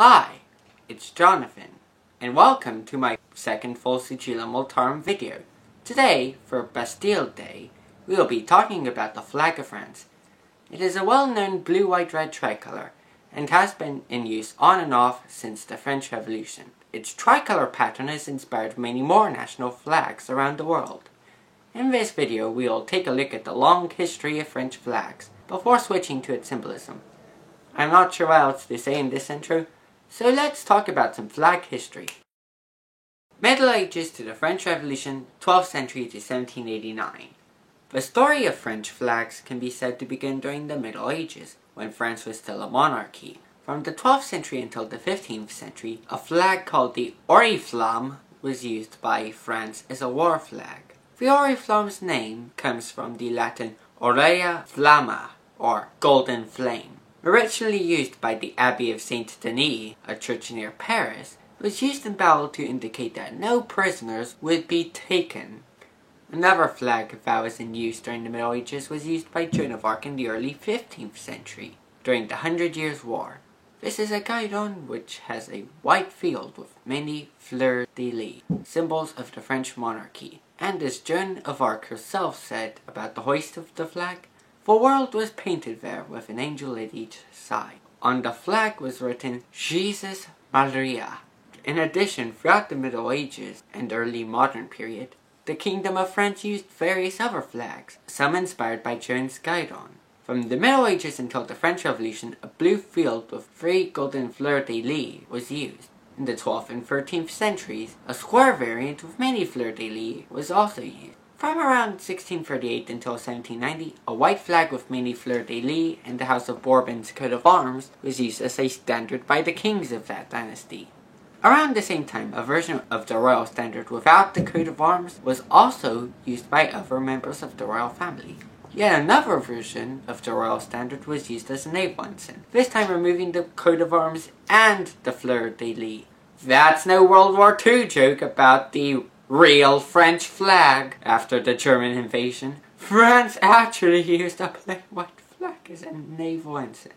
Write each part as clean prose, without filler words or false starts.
Hi, it's Jonathan, and welcome to my second full Sigilla Multarum video. Today, for Bastille Day, we will be talking about the flag of France. It is a well-known blue-white-red tricolour, and has been in use on and off since the French Revolution. Its tricolour pattern has inspired many more national flags around the world. In this video, we will take a look at the long history of French flags, before switching to its symbolism. I'm not sure what else to say in this intro, so let's talk about some flag history. Middle Ages to the French Revolution, 12th century to 1789. The story of French flags can be said to begin during the Middle Ages, when France was still a monarchy. From the 12th century until the 15th century, a flag called the Oriflamme was used by France as a war flag. The Oriflamme's name comes from the Latin Aurea Flamma, or golden flame. Originally used by the Abbey of Saint Denis, a church near Paris, it was used in battle to indicate that no prisoners would be taken. Another flag that was in use during the Middle Ages was used by Joan of Arc in the early 15th century, during the 100 Years' War. This is a guidon which has a white field with many fleurs-de-lis, symbols of the French monarchy. And as Joan of Arc herself said about the hoist of the flag, the world was painted there with an angel at each side. On the flag was written Jesus Maria. In addition, throughout the Middle Ages and early modern period, the Kingdom of France used various other flags, some inspired by Joan's guidon. From the Middle Ages until the French Revolution, a blue field with 3 golden fleurs-de-lis was used. In the 12th and 13th centuries, a square variant with many fleurs-de-lis was also used. From around 1638 until 1790, a white flag with many fleurs-de-lis and the House of Bourbon's coat of arms was used as a standard by the kings of that dynasty. Around the same time, a version of the royal standard without the coat of arms was also used by other members of the royal family. Yet another version of the royal standard was used as an ensign, this time removing the coat of arms and the fleur-de-lis. That's no World War II joke about the real French flag. After the German invasion, France actually used a plain white flag as a naval ensign.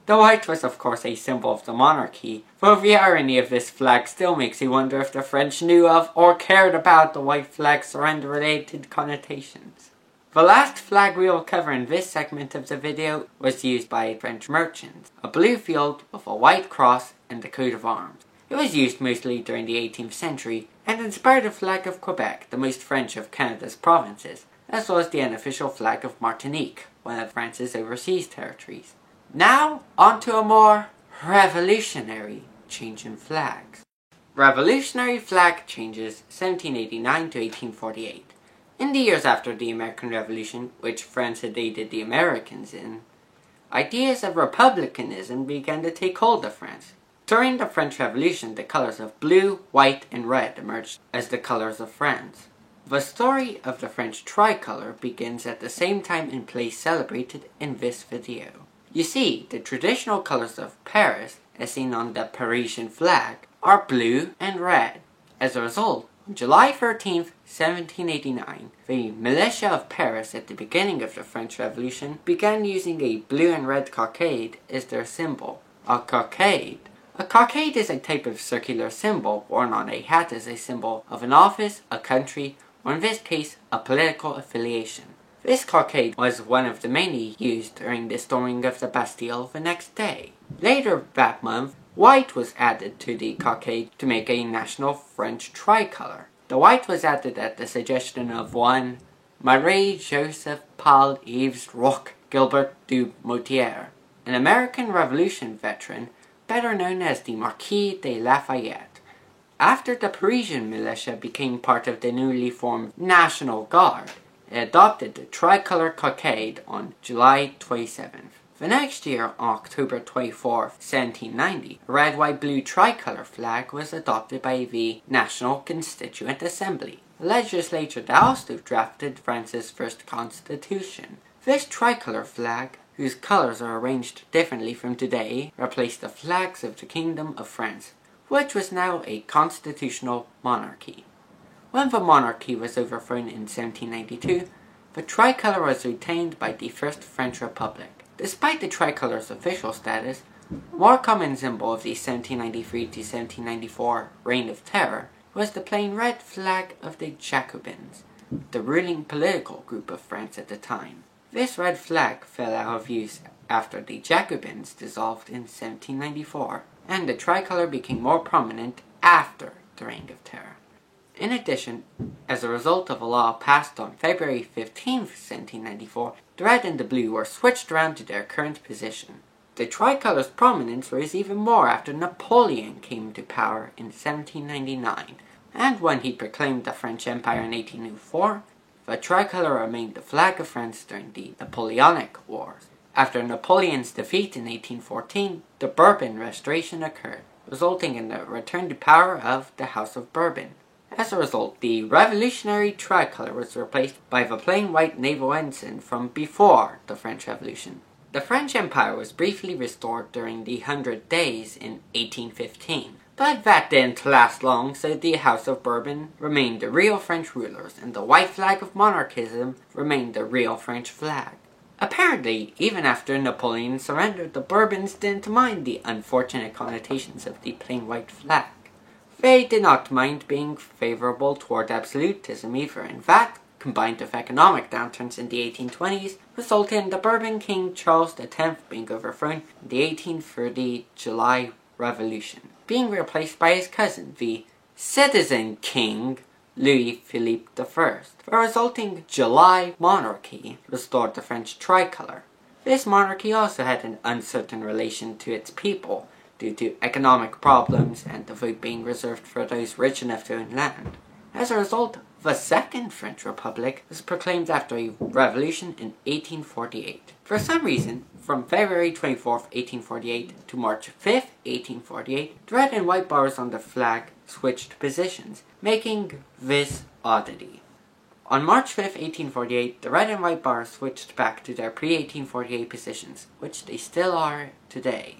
The white was of course a symbol of the monarchy, though the irony of this flag still makes you wonder if the French knew of or cared about the white flag's surrender-related connotations. The last flag we will cover in this segment of the video was used by French merchants, a blue field with a white cross and a coat of arms. It was used mostly during the 18th century and inspired the flag of Quebec, the most French of Canada's provinces, as well as the unofficial flag of Martinique, one of France's overseas territories. Now, on to a more revolutionary change in flags. Revolutionary flag changes 1789 to 1848. In the years after the American Revolution, which France had aided the Americans in, ideas of republicanism began to take hold of France. During the French Revolution, the colors of blue, white, and red emerged as the colors of France. The story of the French tricolour begins at the same time and place celebrated in this video. You see, the traditional colors of Paris, as seen on the Parisian flag, are blue and red. As a result, on July 13th, 1789, the militia of Paris at the beginning of the French Revolution began using a blue and red cockade as their symbol. A cockade is a type of circular symbol worn on a hat as a symbol of an office, a country, or in this case, a political affiliation. This cockade was one of the many used during the storming of the Bastille the next day. Later that month, white was added to the cockade to make a national French tricolour. The white was added at the suggestion of one Marie-Joseph Paul Yves Roch Gilbert du Motier, an American Revolution veteran better known as the Marquis de Lafayette. After the Parisian militia became part of the newly formed National Guard, it adopted the tricolour cockade on July 27th. The next year, on October 24th, 1790, a red-white-blue tricolour flag was adopted by the National Constituent Assembly, a legislature that also drafted France's first constitution. This tricolour flag, whose colours are arranged differently from today, replaced the flags of the Kingdom of France, which was now a constitutional monarchy. When the monarchy was overthrown in 1792, the tricolour was retained by the First French Republic. Despite the tricolour's official status, A more common symbol of the 1793 to 1794 Reign of Terror was the plain red flag of the Jacobins, the ruling political group of France at the time. This red flag fell out of use after the Jacobins dissolved in 1794, and the tricolour became more prominent after the Reign of Terror. In addition, as a result of a law passed on February 15, 1794, the red and the blue were switched around to their current position. The tricolour's prominence rose even more after Napoleon came to power in 1799, and when he proclaimed the French Empire in 1804, the tricolour remained the flag of France during the Napoleonic Wars. After Napoleon's defeat in 1814, the Bourbon Restoration occurred, resulting in the return to power of the House of Bourbon. As a result, the revolutionary tricolour was replaced by the plain white naval ensign from before the French Revolution. The French Empire was briefly restored during the 100 Days in 1815, but that didn't last long, so the House of Bourbon remained the real French rulers, and the white flag of monarchism remained the real French flag. Apparently, even after Napoleon surrendered, the Bourbons didn't mind the unfortunate connotations of the plain white flag. They did not mind being favourable toward absolutism either. In fact, combined with economic downturns in the 1820s, resulted in the Bourbon King Charles X being overthrown in the 1830 July Revolution, being replaced by his cousin, the Citizen King Louis-Philippe I. The resulting July monarchy restored the French tricolour. This monarchy also had an uncertain relation to its people, due to economic problems and the vote being reserved for those rich enough to own land. As a result, the Second French Republic was proclaimed after a revolution in 1848. For some reason, from February 24, 1848 to March 5, 1848, the red and white bars on the flag switched positions, making this oddity. On March 5, 1848, the red and white bars switched back to their pre-1848 positions, which they still are today.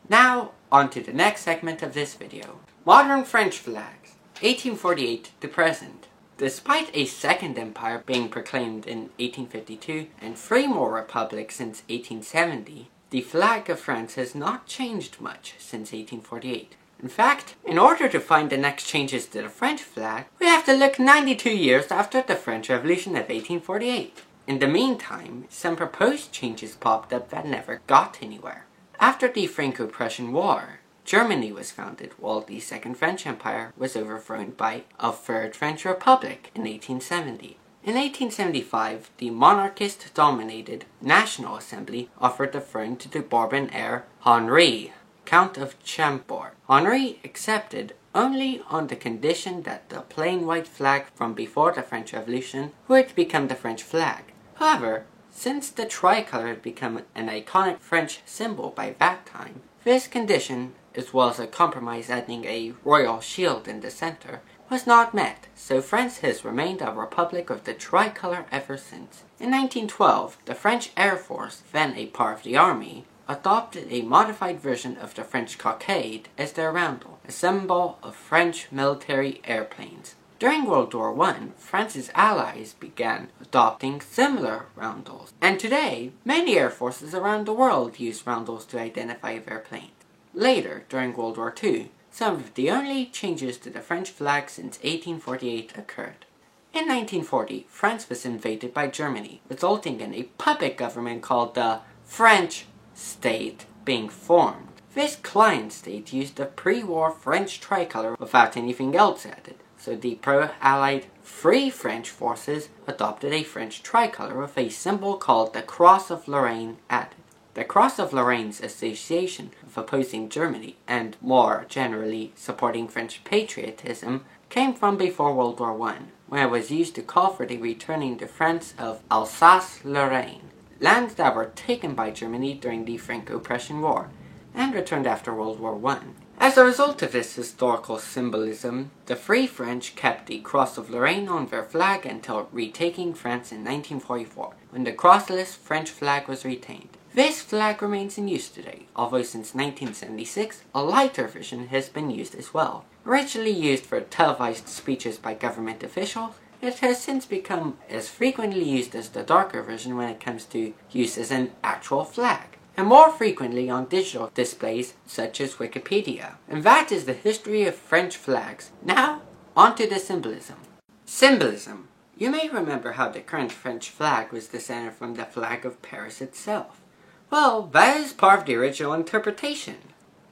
Now, on to the next segment of this video. Modern French flags, 1848 to present. Despite a second empire being proclaimed in 1852 and 3 more republics since 1870, the flag of France has not changed much since 1848. In fact, in order to find the next changes to the French flag, we have to look 92 years after the French Revolution of 1848. In the meantime, some proposed changes popped up that never got anywhere. After the Franco-Prussian War, Germany was founded, while the Second French Empire was overthrown by a Third French Republic in 1870. In 1875, the monarchist-dominated National Assembly offered the throne to the Bourbon heir Henri, Count of Chambord. Henri accepted only on the condition that the plain white flag from before the French Revolution would become the French flag. However, since the tricolour had become an iconic French symbol by that time, this condition, as well as a compromise adding a royal shield in the centre, was not met, so France has remained a republic of the tricolour ever since. In 1912, the French Air Force, then a part of the army, adopted a modified version of the French cockade as their roundel, a symbol of French military airplanes. During World War I, France's allies began adopting similar roundels, and today, many air forces around the world use roundels to identify their planes. Later, during World War II, some of the only changes to the French flag since 1848 occurred. In 1940, France was invaded by Germany, resulting in a puppet government called the French State being formed. This client state used the pre-war French tricolour without anything else added, so the pro-Allied Free French forces adopted a French tricolour with a symbol called the Cross of Lorraine added. The Cross of Lorraine's association with opposing Germany, and more generally supporting French patriotism, came from before World War I, when it was used to call for the returning to France of Alsace-Lorraine, lands that were taken by Germany during the Franco-Prussian War, and returned after World War I. As a result of this historical symbolism, the Free French kept the Cross of Lorraine on their flag until retaking France in 1944, when the crossless French flag was retained. This flag remains in use today, although since 1976, a lighter version has been used as well. Originally used for televised speeches by government officials, it has since become as frequently used as the darker version when it comes to use as an actual flag. and more frequently on digital displays such as Wikipedia. And that is the history of French flags. Now, onto the symbolism. Symbolism. You may remember how the current French flag was descended from the flag of Paris itself. Well, that is part of the original interpretation.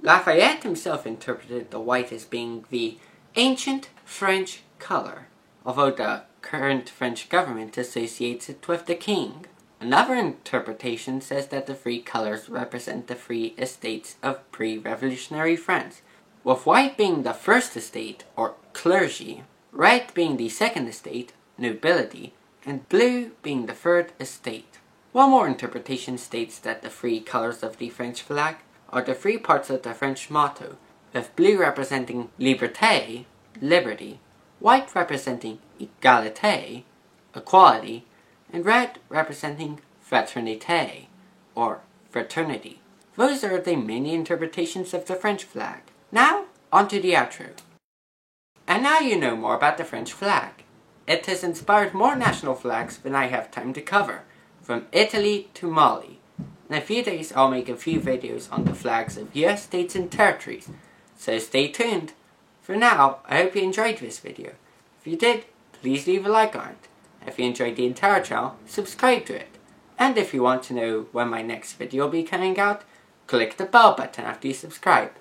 Lafayette himself interpreted the white as being the ancient French color, although the current French government associates it with the king. Another interpretation says that the three colors represent the three estates of pre-revolutionary France, with white being the first estate, or clergy, red being the second estate, nobility, and blue being the third estate. One more interpretation states that the three colors of the French flag are the three parts of the French motto, with blue representing liberté, liberty, white representing égalité, equality, and red representing fraternité, or fraternity. Those are the many interpretations of the French flag. Now, onto the outro. And now you know more about the French flag. It has inspired more national flags than I have time to cover, from Italy to Mali. In a few days I'll make a few videos on the flags of US states and territories, so stay tuned. For now, I hope you enjoyed this video. If you did, please leave a like on it. If you enjoyed the entire channel, subscribe to it. And if you want to know when my next video will be coming out, click the bell button after you subscribe.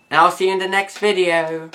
And I'll see you in the next video.